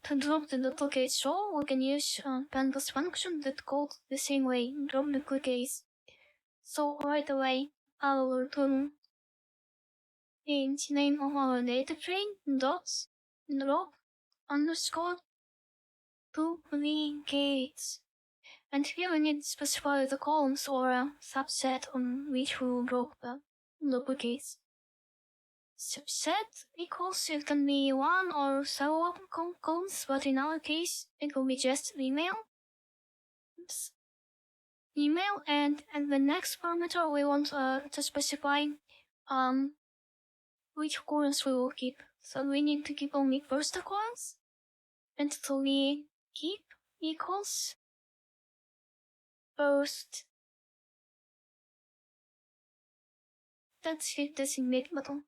To drop the duplicates row, we can use Pandas function that called the same way, drop duplicates. So right away, I will return the name of our data frame dots drop underscore duplicates. And here we need to specify the columns or a subset on which we will drop the duplicates. Subset equals, it can be one or several columns, but in our case it will be just email. And the next parameter we want to specify which columns we will keep. So we need to keep only first columns, and so we keep equals first. Let's hit the submit button.